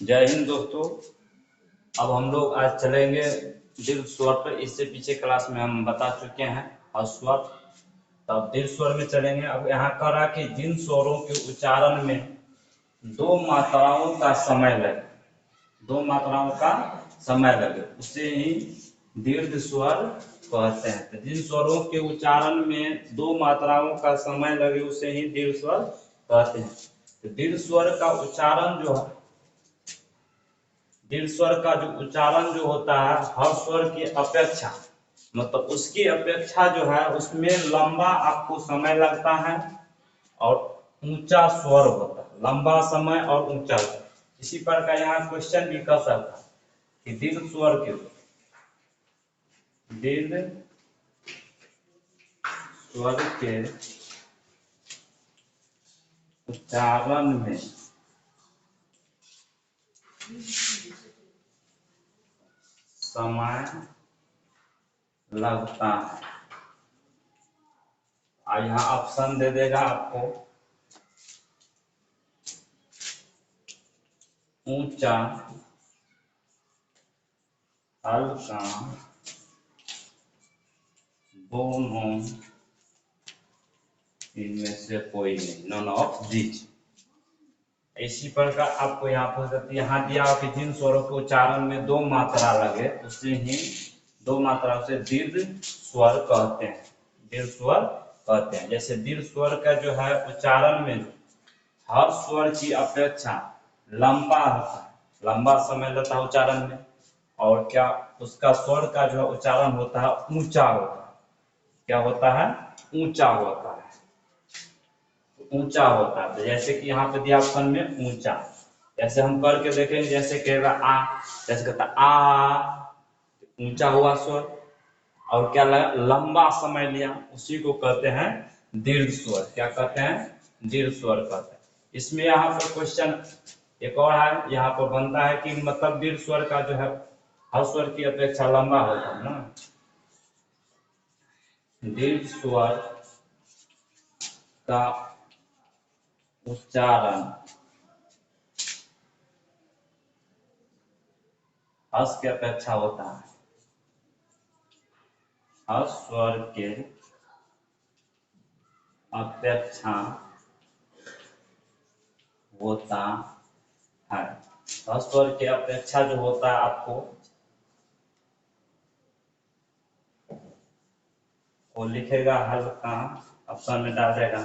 जय हिंद दोस्तों। अब हम लोग आज चलेंगे दीर्घ स्वर पर। इससे पीछे क्लास में हम बता चुके हैं स्वर, तब दीर्घ स्वर में चलेंगे। अब यहाँ कह रहा कि जिन स्वरों के उच्चारण में दो मात्राओं का समय लगे, दो मात्राओं का समय लगे उसे ही दीर्घ स्वर कहते हैं। तो जिन स्वरों के उच्चारण में दो मात्राओं का समय लगे उसे ही दीर्घ स्वर कहते हैं। तो दीर्घ स्वर का उच्चारण जो है, दीर्घ स्वर का जो उच्चारण जो होता है हर स्वर की अपेक्षा, मतलब उसकी अपेक्षा जो है उसमें लंबा आपको समय लगता है और ऊंचा स्वर होता है, लंबा समय और ऊंचा। इसी प्रकार यहाँ क्वेश्चन भी कर सकता है कि दीर्घ स्वर के उच्चारण में समय लगता है। और यहाँ ऑप्शन दे देगा आपको ऊंचा, हल्का, दोनों, इनमें से कोई नहीं, नॉन ऑफ दिस। इसी प्रकार आपको यहाँ पर यहाँ दिया कि जिन स्वरों के उच्चारण में दो मात्रा लगे उसे ही दो मात्रा से दीर्घ स्वर कहते हैं, दीर्घ स्वर कहते हैं। जैसे दीर्घ स्वर का जो है उच्चारण में हर स्वर की अपेक्षा लंबा होता है, लंबा समय लेता है उच्चारण में, और क्या उसका स्वर का जो उच्चारण होता है ऊंचा होता है। क्या होता है? ऊंचा होता है, ऊंचा होता है। तो जैसे कि यहाँ पे दिया ऑप्शन में ऊंचा, जैसे हम करके देखेंगे, जैसे कहेगा आ, जैसे कहता आ, ऊंचा हुआ स्वर, और क्या लगा लंबा समय लिया, उसी को कहते हैं दीर्घ स्वर। क्या कहते हैं? दीर्घ स्वर कहते हैं। इसमें यहाँ पर क्वेश्चन एक और है, यहाँ पर बनता है कि मतलब दीर्घ स्वर का जो है हर स्वर की अपेक्षा लंबा होता है ना। दीर्घ स्वर का उच्चारण हर्ष की अपेक्षा होता है, हर स्वर के अपेक्षा होता है। हर स्वर के अपेक्षा जो होता है आपको वो लिखेगा हल्का, ऑप्शन में डाल देगा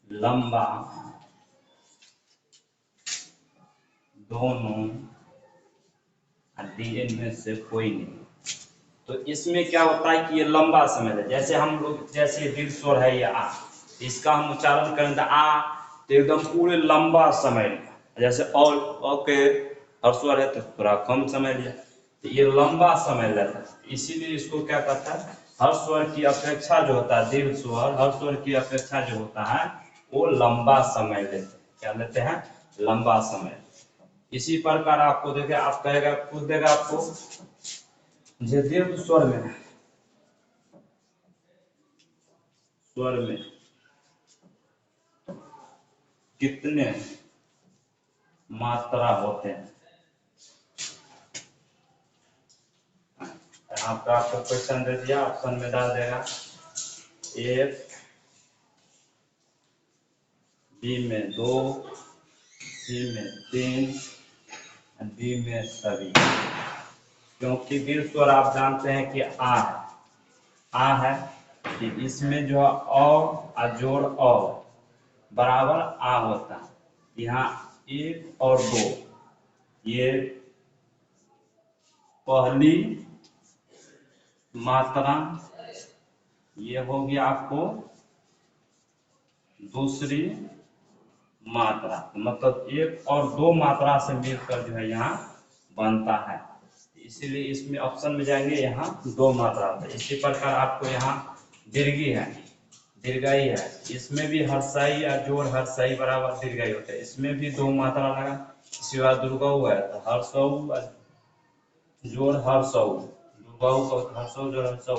लंबा, दोनों, इनमें से कोई नहीं। तो इसमें क्या होता है कि ये लंबा समय है। जैसे हम लोग, जैसे दीर्घ स्वर है ये आ, इसका हम उच्चारण करेंगे आ तो एकदम पूरे लंबा समय लिया, जैसे और ओके हर स्वर है तो थोड़ा कम समय लिया, तो ये लंबा समय लेता है। इसीलिए इसको क्या कहता है, हर स्वर की अपेक्षा जो होता है दीर्घ स्वर, हर स्वर की अपेक्षा जो होता है वो लंबा समय लेते हैं। क्या लेते हैं? लंबा समय। इसी प्रकार आपको देखे, आप कहेगा पूछ देगा आपको जो दीर्घ स्वर में, स्वर में कितने मात्रा होते हैं। यहाँ पे आपको क्वेश्चन दे दिया, ऑप्शन में डाल देगा एक, बी में दो, सी में तीन, डी में सभी। क्योंकि दीर्घ स्वर आप जानते हैं कि आ है, आ है कि इसमें जो अ जोड़ अ बराबर आ होता है। यहाँ एक और दो, ये पहली मात्रा, ये होगी आपको दूसरी मात्रा, मतलब एक और दो मात्रा से मिलकर जो है यहाँ बनता है। इसीलिए इसमें ऑप्शन में जाएंगे यहाँ दो मात्रा होता है। इसी प्रकार आपको यहाँ दीर्घी है, दीर्घाई है, इसमें भी हर्षाई या जोड़ हर्षाई बराबर दीर्घाई होता है, इसमें भी दो मात्रा लगा। इसी बात दुर्गऊ है तो हर्षऊ जोड़ हर्षऊ, दुर्गऊ को हर्षऊ जोड़ हर्षऊ